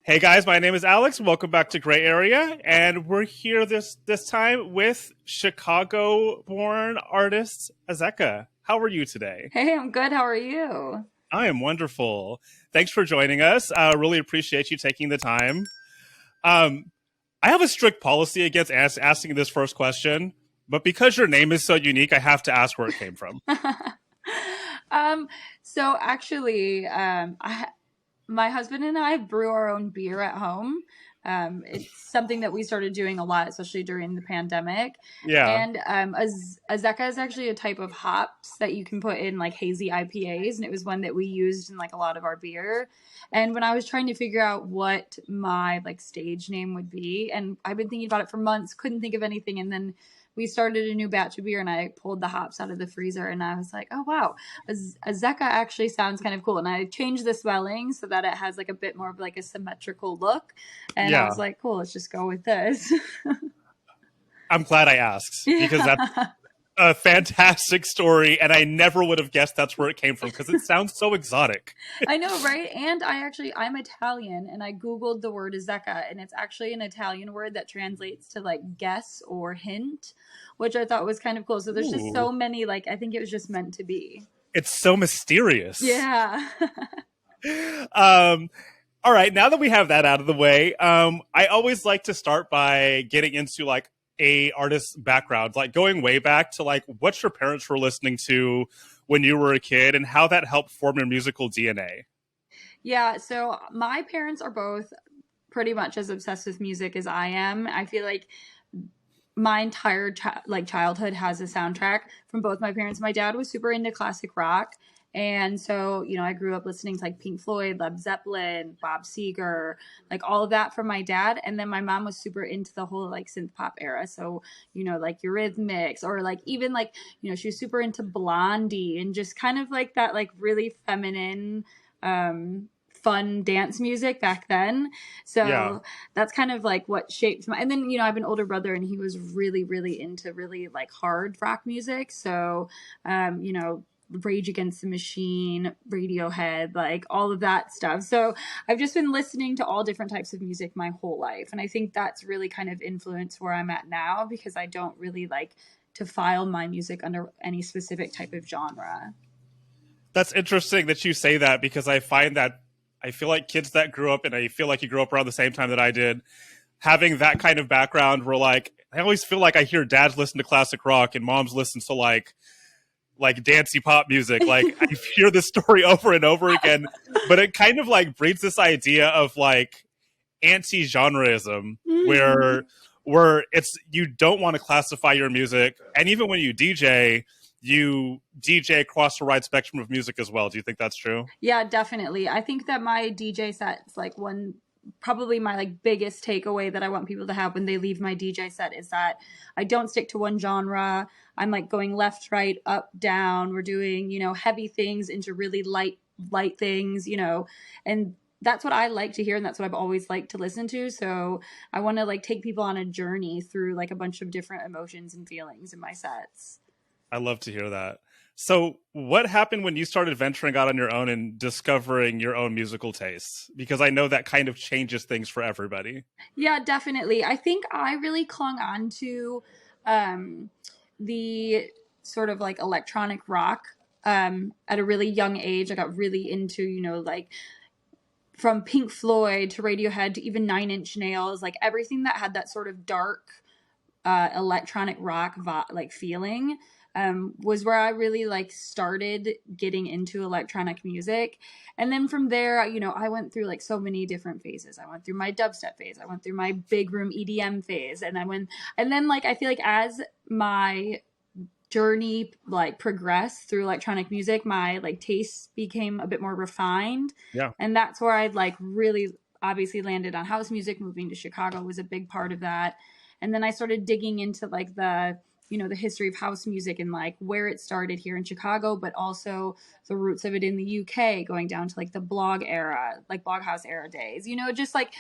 Hey guys, my name is Alex. Welcome back to Gray Area, and we're here this time with Chicago-born artist Azzecca. How are you today? Hey, I'm good. How are you? I am wonderful. Thanks for joining us. Really appreciate you taking the time. I have a strict policy against asking this first question, but because your name is so unique, I have to ask where it came from. So actually, my husband and I brew our own beer at home. It's something that we started doing a lot, especially during the pandemic. Yeah. And Azzecca is actually a type of hops that you can put in like hazy IPAs, and it was one that we used in like a lot of our beer. And when I was trying to figure out what my like stage name would be, and I've been thinking about it for months, couldn't think of anything, and then we started a new batch of beer and I pulled the hops out of the freezer and I was like, oh, wow, Azzecca actually sounds kind of cool. And I changed the spelling so that it has like a bit more of like a symmetrical look. And I was like, cool, let's just go with this. I'm glad I asked because that's a fantastic story. And I never would have guessed that's where it came from because it sounds so exotic. I know, right? And I'm Italian and I Googled the word Azzecca and it's actually an Italian word that translates to like guess or hint, which I thought was kind of cool. So there's just so many, like, I think it was just meant to be. It's so mysterious. Yeah. All right. Now that we have that out of the way, I always like to start by getting into like a artist's background, like going way back to like what your parents were listening to when you were a kid and how that helped form your musical DNA. Yeah. So my parents are both pretty much as obsessed with music as I am. I feel like my entire childhood has a soundtrack from both my parents. My dad was super into classic rock. And so, you know, I grew up listening to like Pink Floyd, Led Zeppelin, Bob Seger, like all of that from my dad. And then my mom was super into the whole like synth pop era. So, you know, like Eurythmics or like even like, you know, she was super into Blondie and just kind of like that like really feminine, fun dance music back then. So that's kind of like what shaped my, and then, you know, I have an older brother and he was really, really into really like hard rock music. So, you know, Rage Against the Machine, Radiohead, like all of that stuff. So I've just been listening to all different types of music my whole life. And I think that's really kind of influenced where I'm at now because I don't really like to file my music under any specific type of genre. That's interesting that you say that because I find that I feel like kids that grew up, and I feel like you grew up around the same time that I did, having that kind of background where like, I always feel like I hear dads listen to classic rock and moms listen to like dancey pop music. Like I hear this story over and over again, but it kind of like breeds this idea of like anti-genreism where it's, you don't want to classify your music. And even when you DJ across a wide spectrum of music as well. Do you think that's true? Yeah, definitely. I think that my DJ set's like probably my like biggest takeaway that I want people to have when they leave my DJ set is that I don't stick to one genre. I'm like going left, right, up, down. We're doing, you know, heavy things into really light things, you know, and that's what I like to hear. And that's what I've always liked to listen to. So I want to like take people on a journey through like a bunch of different emotions and feelings in my sets. I love to hear that. So what happened when you started venturing out on your own and discovering your own musical tastes? Because I know that kind of changes things for everybody. Yeah, definitely. I think I really clung on to the sort of like electronic rock at a really young age. I got really into, you know, like from Pink Floyd to Radiohead to even Nine Inch Nails, like everything that had that sort of dark electronic rock like feeling. Was where I really like started getting into electronic music. And then from there, you know, I went through like so many different phases. I went through my dubstep phase. I went through my big room EDM phase. And then like, I feel like as my journey like progressed through electronic music, my like tastes became a bit more refined. Yeah. And that's where I'd like really obviously landed on house music. Moving to Chicago was a big part of that. And then I started digging into like the history of house music and like where it started here in Chicago, but also the roots of it in the UK, going down to like the blog era, like blog house era days, you know, just like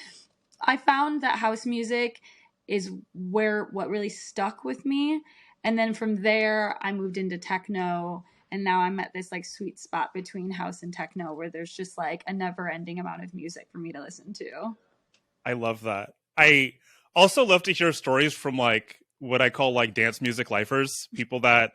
I found that house music is what really stuck with me. And then from there I moved into techno And now I'm at this like sweet spot between house and techno where there's just like a never ending amount of music for me to listen to. I love that. I also love to hear stories from like what I call like dance music lifers, people that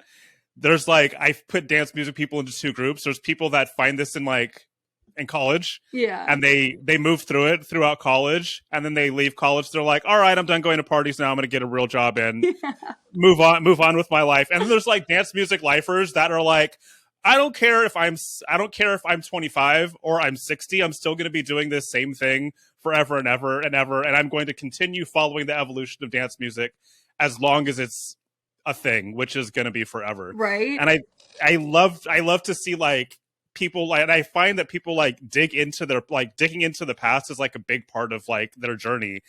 there's like I've put dance music people into two groups. There's people that find this in college, Yeah. and they move through it throughout college, and then they leave college. They're like, all right, I'm done going to parties now. I'm going to get a real job and move on with my life. And then there's like dance music lifers that are like, I don't care if I'm 25 or I'm 60. I'm still going to be doing this same thing forever and ever and ever, and I'm going to continue following the evolution of dance music as long as it's a thing, which is going to be forever. Right. And I love to see like people like, and I find that people like digging into the past is like a big part of like their journey.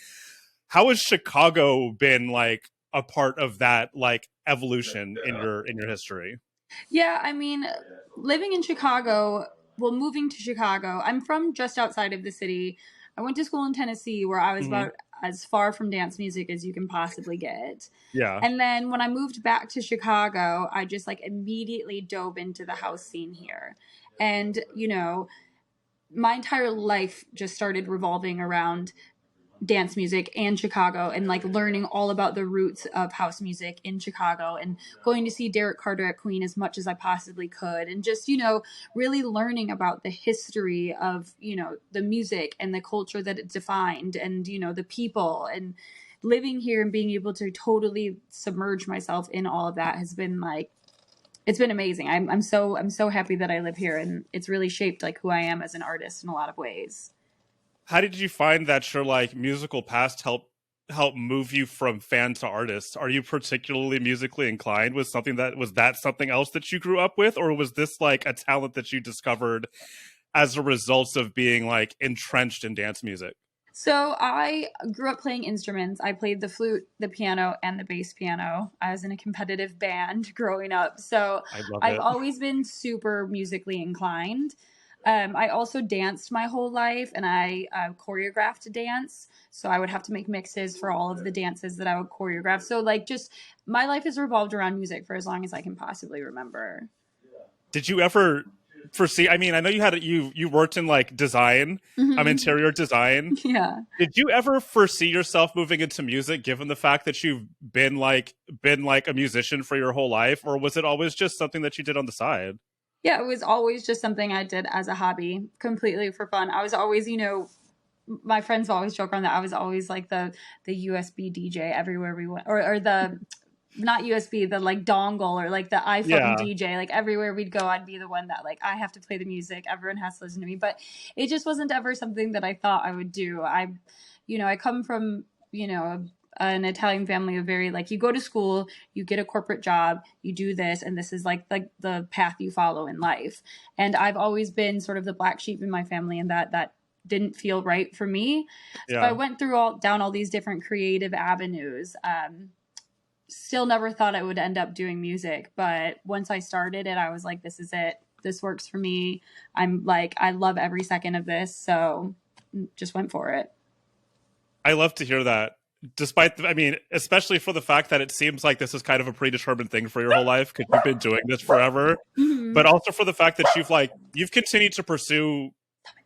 How has Chicago been like a part of that like evolution in your history? Yeah, I mean, living in Chicago, well, moving to Chicago, I'm from just outside of the city. I went to school in Tennessee where I was about as far from dance music as you can possibly get. Yeah. And then when I moved back to Chicago, I just like immediately dove into the house scene here. And, you know, my entire life just started revolving around dance music and Chicago, and like learning all about the roots of house music in Chicago, and going to see Derek Carter at Queen as much as I possibly could, and just, you know, really learning about the history of, you know, the music and the culture that it defined, and, you know, the people, and living here and being able to totally submerge myself in all of that has been like, it's been amazing. I'm so happy that I live here, and it's really shaped like who I am as an artist in a lot of ways. How did you find that your like musical past help move you from fan to artist? Are you particularly musically inclined? Was that something else that you grew up with, or was this like a talent that you discovered as a result of being like entrenched in dance music? So I grew up playing instruments. I played the flute, the piano, and the bass piano. I was in a competitive band growing up. So I love I've it. always been super musically inclined. I also danced my whole life, and I choreographed dance. So I would have to make mixes for all of the dances that I would choreograph. So like, just my life has revolved around music for as long as I can possibly remember. Did you ever foresee, I mean, I know you worked in like design, interior design. Yeah. Did you ever foresee yourself moving into music given the fact that you've been like a musician for your whole life, or was it always just something that you did on the side? Yeah, it was always just something I did as a hobby, completely for fun. I was always, you know, my friends always joke around that I was always like the USB DJ everywhere we went, or the not USB, the like dongle, or like the iPhone Yeah. DJ. Like everywhere we'd go, I'd be the one that like, I have to play the music. Everyone has to listen to me. But it just wasn't ever something that I thought I would do. I come from, you know, an Italian family of very like, you go to school, you get a corporate job, you do this, and this is like the path you follow in life. And I've always been sort of the black sheep in my family, and that didn't feel right for me. So Yeah. I went down all these different creative avenues. Still never thought I would end up doing music, but once I started it, I was like, this is it. This works for me. I'm like, I love every second of this. So just went for it. I love to hear that. Especially for the fact that it seems like this is kind of a predetermined thing for your whole life because you've been doing this forever, but also for the fact that you've continued to pursue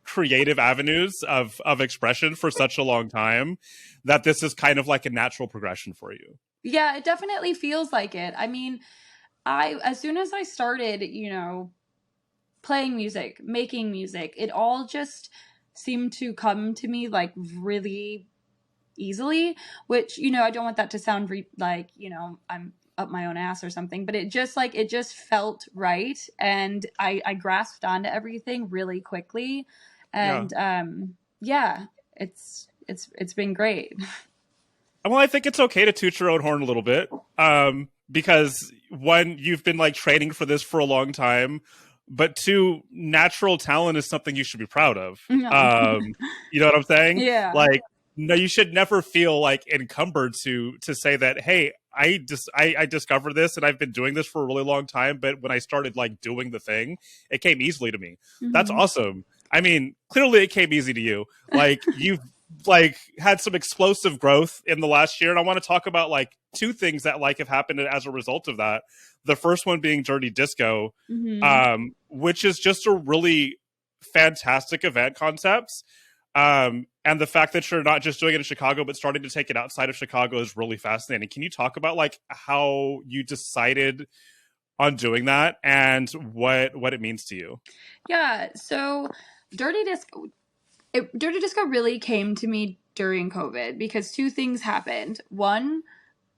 creative avenues of expression for such a long time that this is kind of like a natural progression for you. Yeah, it definitely feels like it. I mean, as soon as I started, you know, playing music, making music, it all just seemed to come to me like really easily, which, you know, I don't want that to sound like, you know, I'm up my own ass or something, but it just felt right. And I grasped onto everything really quickly. And yeah, it's been great. Well, I think it's okay to toot your own horn a little bit, because one, you've been like training for this for a long time, but two, natural talent is something you should be proud of. You know what I'm saying? Yeah. Like, no, you should never feel like encumbered to say that, hey, I discovered this and I've been doing this for a really long time, but when I started like doing the thing, it came easily to me. That's awesome. I mean, clearly it came easy to you. Like like had some explosive growth in the last year, and I want to talk about like two things that like have happened as a result of that. The first one being Dirty Disco, Mm-hmm. which is just a really fantastic event concept. And the fact that you're not just doing it in Chicago, but starting to take it outside of Chicago is really fascinating. Can you talk about like how you decided on doing that and what it means to you? Yeah, so Dirty Disco Dirty Disco really came to me during COVID because two things happened. One,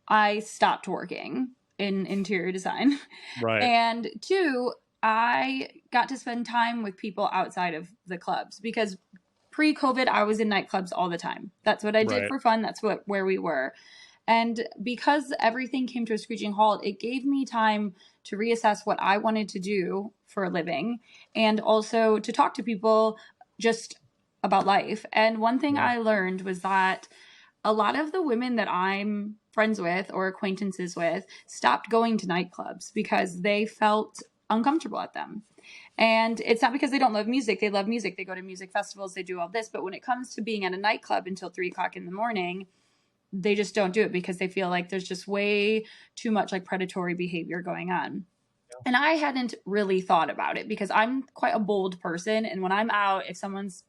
I stopped working in interior design. Right. And two, I got to spend time with people outside of the clubs because pre-COVID I was in nightclubs all the time. That's what I did Right. for fun. That's where we were. And because everything came to a screeching halt, it gave me time to reassess what I wanted to do for a living and also to talk to people just about life. And one thing Yeah. I learned was that a lot of the women that I'm friends with or acquaintances with stopped going to nightclubs because they felt uncomfortable at them. And it's not because they don't love music. They love music. They go to music festivals. They do all this. But when it comes to being at a nightclub until 3 o'clock in the morning, they just don't do it because they feel like there's just way too much like predatory behavior going on. And I hadn't really thought about it because I'm quite a bold person. And when I'm out, if someone's,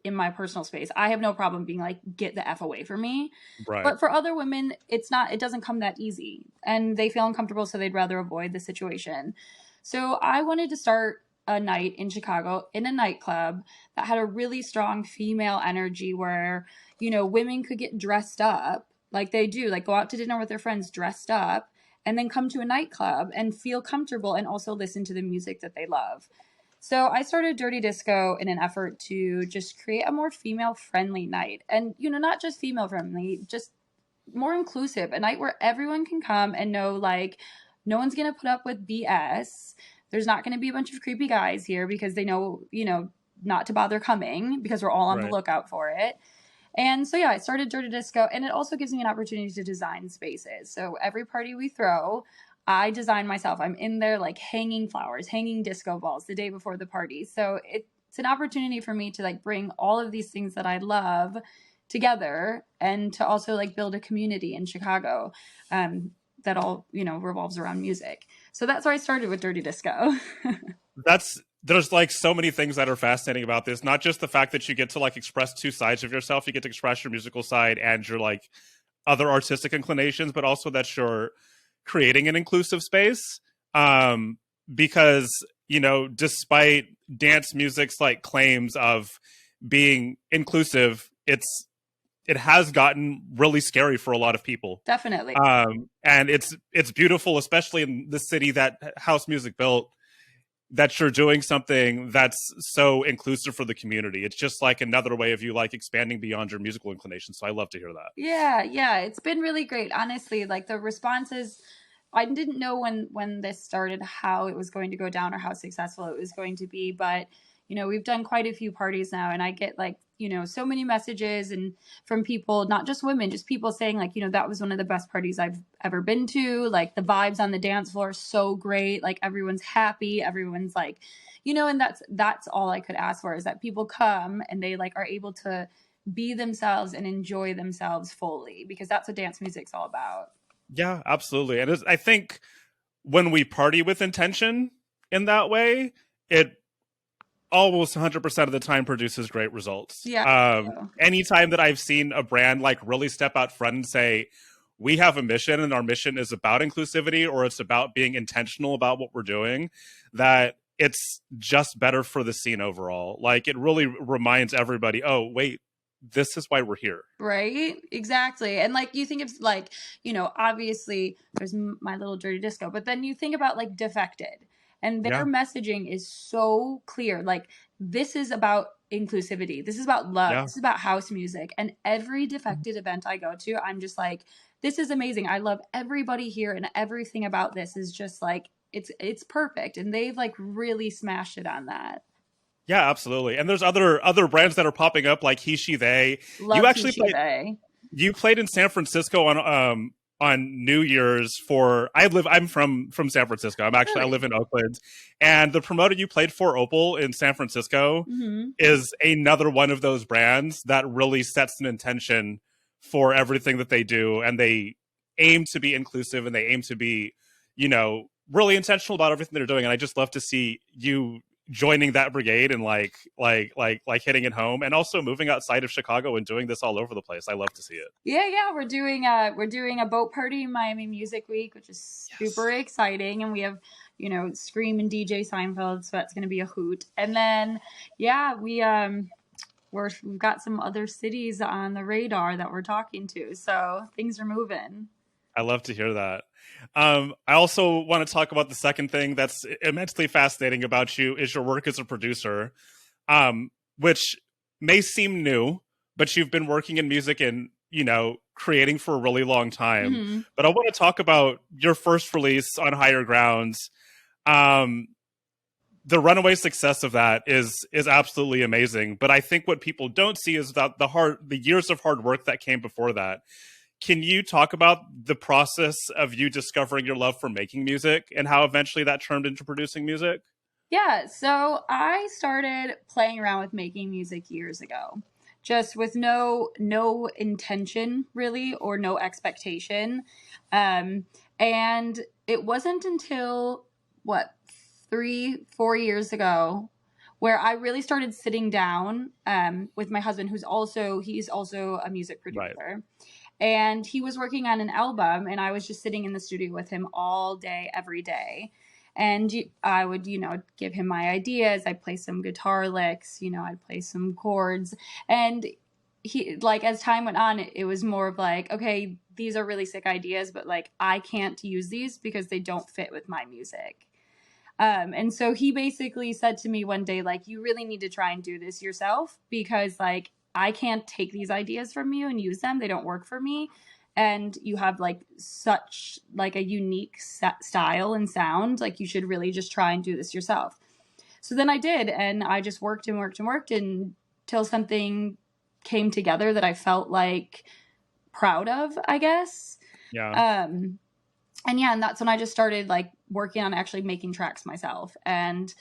in my personal space, I have no problem being like, get the F away from me. Right. But for other women, it doesn't come that easy. And they feel uncomfortable, so they'd rather avoid the situation. So I wanted to start a night in Chicago in a nightclub that had a really strong female energy where, women could get dressed up like they do, like go out to dinner with their friends dressed up and then come to a nightclub and feel comfortable and also listen to the music that they love. So I started Dirty Disco in an effort to just create a more female friendly night. And, not just female friendly, just more inclusive, a night where everyone can come and know like no one's going to put up with BS. There's not going to be a bunch of creepy guys here because they know, not to bother coming because we're all on the Right. lookout for it. And so, yeah, I started Dirty Disco, and it also gives me an opportunity to design spaces. So every party we throw, I design myself. I'm in there like hanging flowers, hanging disco balls the day before the party. So it's an opportunity for me to like bring all of these things that I love together and to also like build a community in Chicago that all, revolves around music. So that's where I started with Dirty Disco. There's like so many things that are fascinating about this. Not just the fact that you get to like express two sides of yourself. You get to express your musical side and your like other artistic inclinations, but also that you're creating an inclusive space. Because, despite dance music's like claims of being inclusive, it has gotten really scary for a lot of people. Definitely. And it's beautiful, especially in the city that house music built, that you're doing something that's so inclusive for the community. It's just like another way of you like expanding beyond your musical inclinations. So I love to hear that. Yeah, it's been really great. Honestly, like the responses, I didn't know when this started how it was going to go down or how successful it was going to be, but we've done quite a few parties now and I get like, so many messages and from people, not just women, just people saying like, that was one of the best parties I've ever been to. Like the vibes on the dance floor are so great. Like everyone's happy. Everyone's like, and that's all I could ask for is that people come and they like are able to be themselves and enjoy themselves fully because that's what dance music's all about. Yeah, absolutely. And I think when we party with intention in that way, it almost 100% of the time produces great results. Yeah. Anytime that I've seen a brand like really step out front and say, we have a mission and our mission is about inclusivity or it's about being intentional about what we're doing, that it's just better for the scene overall. Like it really reminds everybody, oh, wait, this is why we're here. Right? Exactly. And like you think of like, obviously there's My Little Dirty Disco, but then you think about like Defected and their messaging is so clear. Like this is about inclusivity. This is about love. Yeah. This is about house music. And every Defected event I go to, I'm just like, this is amazing. I love everybody here and everything about this is just like, it's perfect. And they've like really smashed it on that. Yeah, absolutely. And there's other brands that are popping up like He She They. Love You actually He, She, They. you played in San Francisco on on New Year's for I'm from San Francisco. I Really? live in Oakland, and the promoter you played for, Opal in San Francisco, Mm-hmm. is another one of those brands that really sets an intention for everything that they do, and they aim to be inclusive and they aim to be, really intentional about everything they're doing. And I just love to see you joining that brigade and like hitting it home, and also moving outside of Chicago and doing this all over the place. I love to see it. Yeah. We're doing a boat party in Miami Music Week, which is Yes. super exciting, and we have Scream and DJ Seinfeld, so that's going to be a hoot. And then yeah, we've got some other cities on the radar that we're talking to, so things are moving. I love to hear that. I also want to talk about the second thing that's immensely fascinating about you is your work as a producer, which may seem new, but you've been working in music and creating for a really long time. Mm-hmm. But I want to talk about your first release on Higher Grounds. Um, the runaway success of that is absolutely amazing. But I think what people don't see is that the years of hard work that came before that. Can you talk about the process of you discovering your love for making music and how eventually that turned into producing music? Yeah, so I started playing around with making music years ago, just with no intention really, or no expectation. Um, and it wasn't until what, 3 4 years ago, where I really started sitting down with my husband, he's also a music Right. producer. And he was working on an album, and I was just sitting in the studio with him all day, every day. And I would, give him my ideas. I'd play some guitar licks, I'd play some chords. And he, like, as time went on, it was more of like, okay, these are really sick ideas, but like, I can't use these because they don't fit with my music. And so he basically said to me one day, like, you really need to try and do this yourself, because like, I can't take these ideas from you and use them. They don't work for me. And you have like such like a unique style and sound. Like, you should really just try and do this yourself. So then I did, and I just worked and worked and worked until something came together that I felt like proud of, I guess. Yeah. Um, and yeah, and that's when I just started like working on actually making tracks myself. And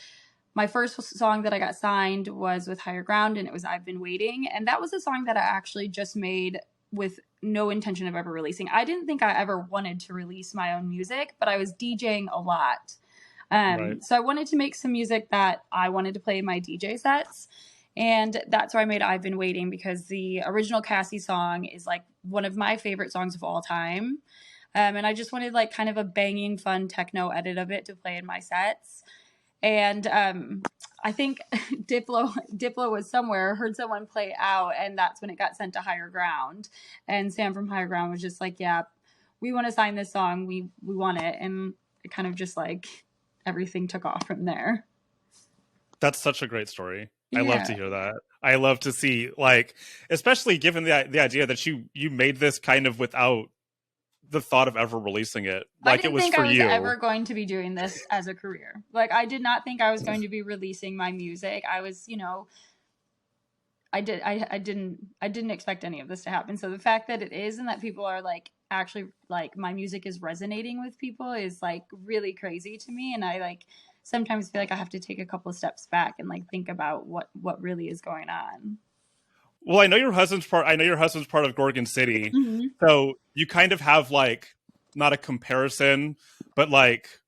my first song that I got signed was with Higher Ground, and it was I've Been Waiting. And that was a song that I actually just made with no intention of ever releasing. I didn't think I ever wanted to release my own music, but I was DJing a lot. Right. So I wanted to make some music that I wanted to play in my DJ sets. And that's why I made I've Been Waiting, because the original Cassie song is like one of my favorite songs of all time. And I just wanted like kind of a banging, fun techno edit of it to play in my sets. And I think Diplo was somewhere, heard someone play out, and that's when it got sent to Higher Ground. And Sam from Higher Ground was just like, yeah, we want to sign this song. We want it. And it kind of just like everything took off from there. That's such a great story. I love Yeah. to hear that. I love to see, like, especially given the idea that you made this kind of without the thought of ever releasing it. I Like, it didn't was think for I was you. ever going to be doing this as a career. Like, I did not think I was going to be releasing my music. I was, I didn't expect any of this to happen. So the fact that it is, and that people are like actually like my music is resonating with people, is like really crazy to me. And I like sometimes feel like I have to take a couple of steps back and like think about what really is going on. Well, I know your husband's part of Gorgon City. Mm-hmm. So you kind of have like not a comparison, but like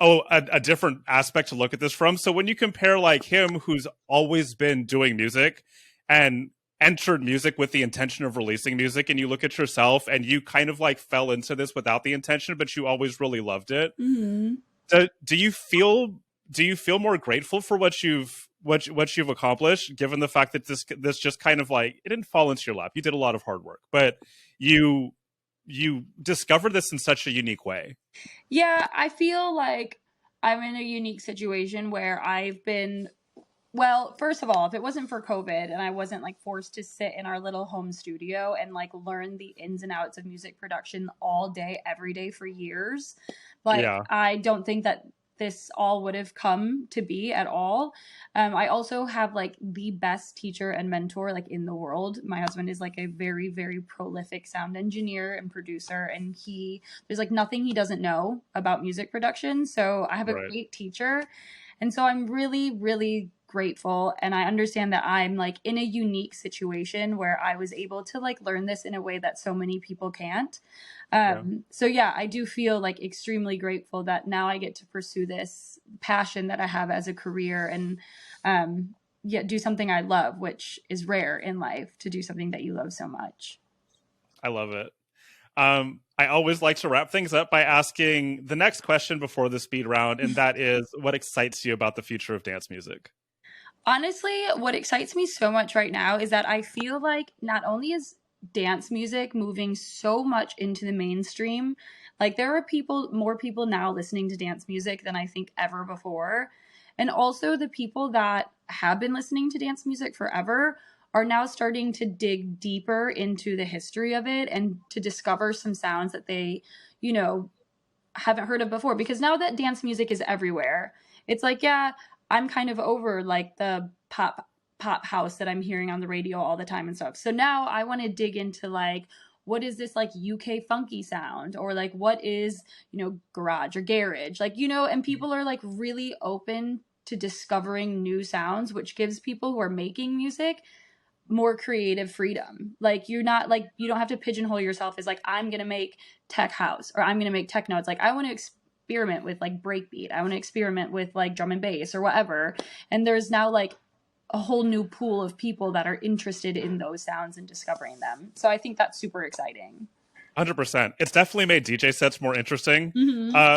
a different aspect to look at this from. So when you compare like him, who's always been doing music and entered music with the intention of releasing music, and you look at yourself and you kind of like fell into this without the intention, but you always really loved it. Mm-hmm. Do you feel more grateful for what you've accomplished, given the fact that this just kind of like, it didn't fall into your lap? You did a lot of hard work, but you discovered this in such a unique way. Yeah, I feel like I'm in a unique situation where I've been, well, first of all, if it wasn't for COVID and I wasn't like forced to sit in our little home studio and like learn the ins and outs of music production all day, every day for years, like Yeah. I don't think that this all would have come to be at all. I also have like the best teacher and mentor like in the world. My husband is like a very, very prolific sound engineer and producer, and there's like nothing he doesn't know about music production. So I have a Right. great teacher. And so I'm really, really grateful. And I understand that I'm like in a unique situation where I was able to like learn this in a way that so many people can't. Yeah. So yeah, I do feel like extremely grateful that now I get to pursue this passion that I have as a career, and yeah, do something I love, which is rare in life, to do something that you love so much. I love it. I always like to wrap things up by asking the next question before the speed round, and that is, what excites you about the future of dance music? Honestly, what excites me so much right now is that I feel like not only is dance music moving so much into the mainstream, like there are more people now listening to dance music than I think ever before. And also the people that have been listening to dance music forever are now starting to dig deeper into the history of it and to discover some sounds that they, you know, haven't heard of before. Because now that dance music is everywhere, it's like, yeah, I'm kind of over like the pop house that I'm hearing on the radio all the time and stuff. So now I want to dig into like, what is this like UK funky sound, or like what is, garage or garage, like, and people are like really open to discovering new sounds, which gives people who are making music more creative freedom. Like you're not like, you don't have to pigeonhole yourself as like, I'm going to make tech house or I'm going to make techno. It's like, I want to experiment with like breakbeat. I want to experiment with like drum and bass or whatever. And there's now like a whole new pool of people that are interested in those sounds and discovering them. So I think that's super exciting. 100%. It's definitely made DJ sets more interesting.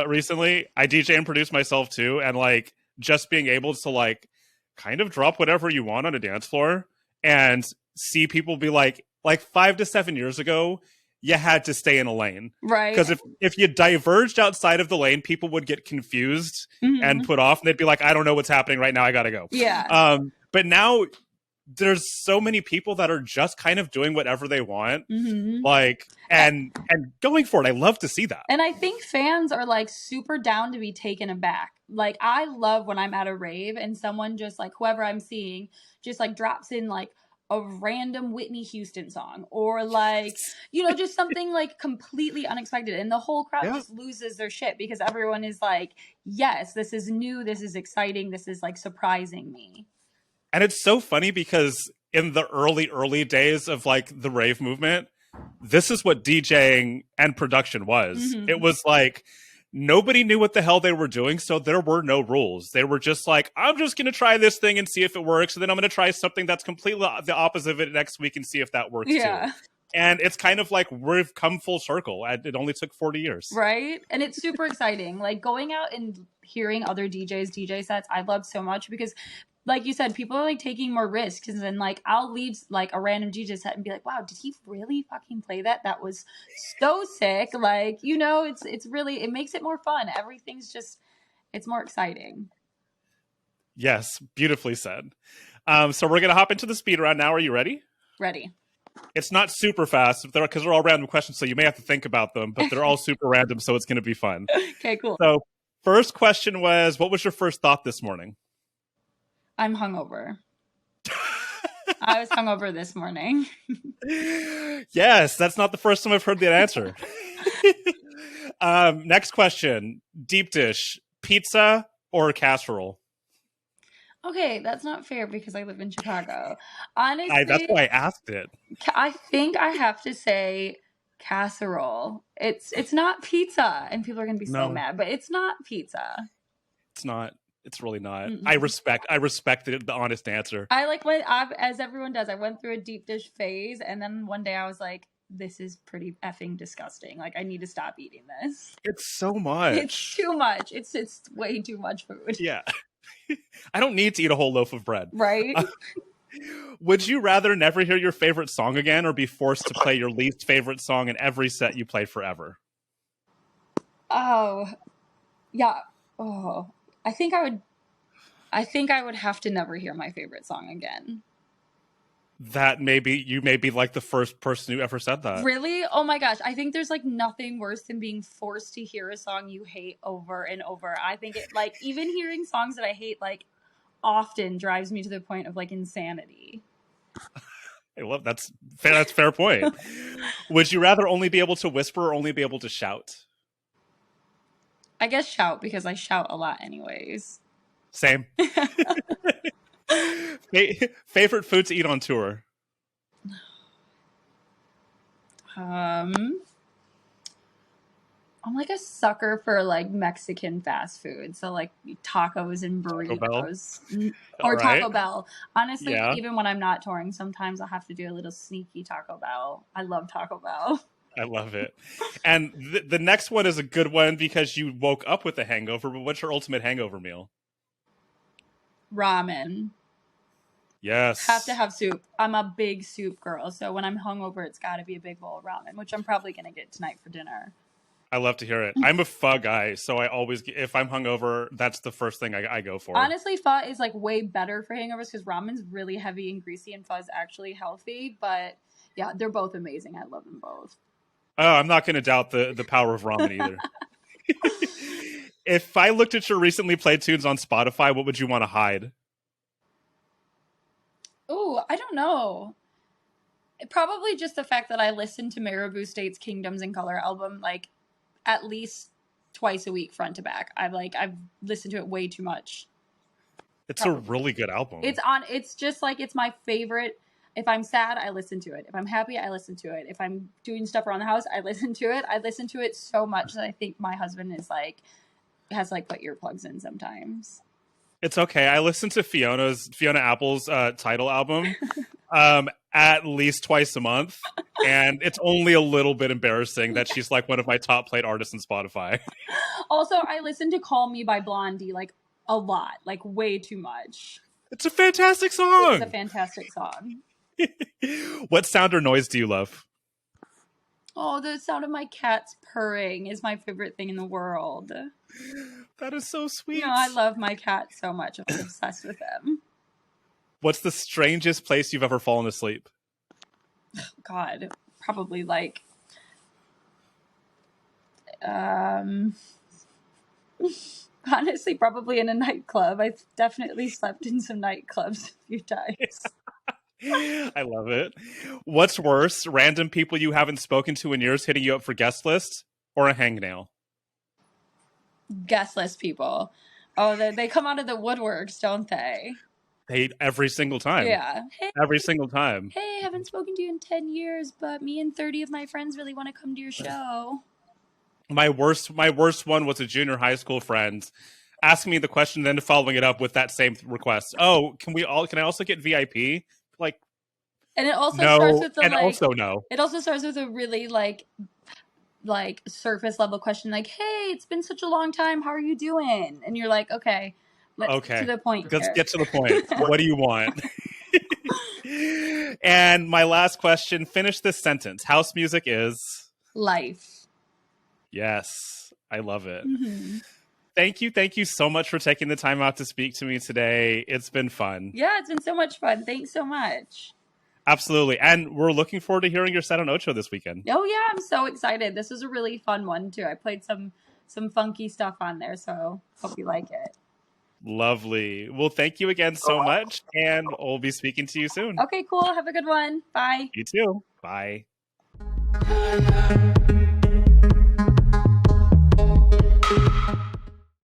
Recently, I DJ and produce myself too, and like just being able to like kind of drop whatever you want on a dance floor and see people be like 5 to 7 years ago, you had to stay in a lane. Right. Because if you diverged outside of the lane, people would get confused and put off, and they'd be like, I don't know what's happening right now, I gotta go. Yeah. But now there's so many people that are just kind of doing whatever they want, like and going for it. I love to see that. And I think fans are like super down to be taken aback. Like I love when I'm at a rave and someone just like, whoever I'm seeing just like drops in like a random Whitney Houston song, or like, just something like completely unexpected, and the whole crowd just loses their shit because everyone is like, yes, this is new, this is exciting, this is like surprising me. And it's so funny because in the early days of like the rave movement, this is what DJing and production was. It was like nobody knew what the hell they were doing, so there were no rules. They were just like, I'm just going to try this thing and see if it works, and then I'm going to try something that's completely the opposite of it next week and see if that works too. And it's kind of like we've come full circle. It only took 40 years. Right? And it's super exciting. Like going out and hearing other DJs DJ sets, I love so much because like you said, people are like taking more risks, and then like I'll leave like a random DJ set and be like, wow, did he really fucking play that? That was so sick. Like, it's really, it makes it more fun. Everything's just, it's more exciting. Yes, beautifully said. So we're gonna hop into the speed round now. Are you ready? Ready. It's not super fast because they're all random questions, so you may have to think about them, but they're all super random, so it's gonna be fun. Okay, cool. So first question was, what was your first thought this morning? I'm hungover. I was hungover this morning. Yes, that's not the first time I've heard that answer. Next question. Deep dish, pizza or casserole? Okay, that's not fair because I live in Chicago. Honestly, That's why I asked it. I think I have to say casserole. It's not pizza, and people are going to be so mad, but it's not pizza. It's not. It's really not. I respect the honest answer. I like as everyone does, I went through a deep dish phase, and then one day I was like, this is pretty effing disgusting. Like, I need to stop eating this. It's so much. It's too much. It's way too much food. Yeah. I don't need to eat a whole loaf of bread. Right? Would you rather never hear your favorite song again or be forced to play your least favorite song in every set you play forever? Oh, yeah. Oh, I think I would have to never hear my favorite song again. That maybe you may be like the first person who ever said that. Really? Oh my gosh. I think there's like nothing worse than being forced to hear a song you hate over and over. I think it like even hearing songs that I hate like often drives me to the point of like insanity. I love that's fair. That's a fair point. Would you rather only be able to whisper or only be able to shout? I guess shout because I shout a lot anyways. Same. Favorite food to eat on tour? I'm like a sucker for like Mexican fast food, so like tacos and burritos, or Taco Bell. Honestly, Yeah. even when I'm not touring, sometimes I'll have to do a little sneaky Taco Bell. I love Taco Bell. I love it. And the next one is a good one because you woke up with a hangover, but what's your ultimate hangover meal? Ramen. Yes. Have to have soup. I'm a big soup girl, so when I'm hungover, it's got to be a big bowl of ramen, which I'm probably going to get tonight for dinner. I love to hear it. I'm a pho guy, so I always, if I'm hungover, that's the first thing I go for. Honestly, pho is like way better for hangovers because ramen's really heavy and greasy, and pho is actually healthy. But yeah, they're both amazing. I love them both. Oh, I'm not going to doubt the power of ramen either. If I looked at your recently played tunes on Spotify, what would you want to hide? Oh, I don't know. Probably just the fact that I listened to Marabou State's Kingdoms in Color album like at least twice a week front to back. I've listened to it way too much. It's probably a really good album. It's just like it's my favorite. If I'm sad, I listen to it. If I'm happy, I listen to it. If I'm doing stuff around the house, I listen to it. I listen to it so much that I think my husband has put earplugs in sometimes. It's okay. I listen to Fiona Apple's title album at least twice a month, and it's only a little bit embarrassing that she's like one of my top played artists on Spotify. Also, I listen to Call Me by Blondie like a lot, like way too much. It's a fantastic song. It's a fantastic song. What sound or noise do you love? Oh, the sound of my cats purring is my favorite thing in the world. That is so sweet. I love my cat so much. I'm obsessed with them. What's the strangest place you've ever fallen asleep? God, probably like honestly, probably in a nightclub. I've definitely slept in some nightclubs a few times. I love it. What's worse, random people you haven't spoken to in years hitting you up for guest lists or a hangnail? Guest list people. Oh, they come out of the woodworks, don't they? Every single time. Yeah. Hey, every single time. Hey, I haven't spoken to you in 10 years, but me and 30 of my friends really want to come to your show. My worst one was a junior high school friend asking me the question, then following it up with that same request. Oh, can I also get VIP? Like, and it also no, starts with also no. It also starts with a really like surface level question, like, "Hey, it's been such a long time. How are you doing?" And you're like, "Okay, let's get to the point. Let's get to the point. What do you want?" And my last question: finish this sentence. House music is life. Yes, I love it. Mm-hmm. Thank you so much for taking the time out to speak to me today. It's been fun. Yeah, it's been so much fun. Thanks so much. Absolutely. And we're looking forward to hearing your set on Ocho this weekend. Oh yeah, I'm so excited. This was a really fun one too. I played some funky stuff on there, so hope you like it. Lovely. Well, thank you again so much, and we'll be speaking to you soon. Okay, cool. Have a good one. Bye. You too. Bye.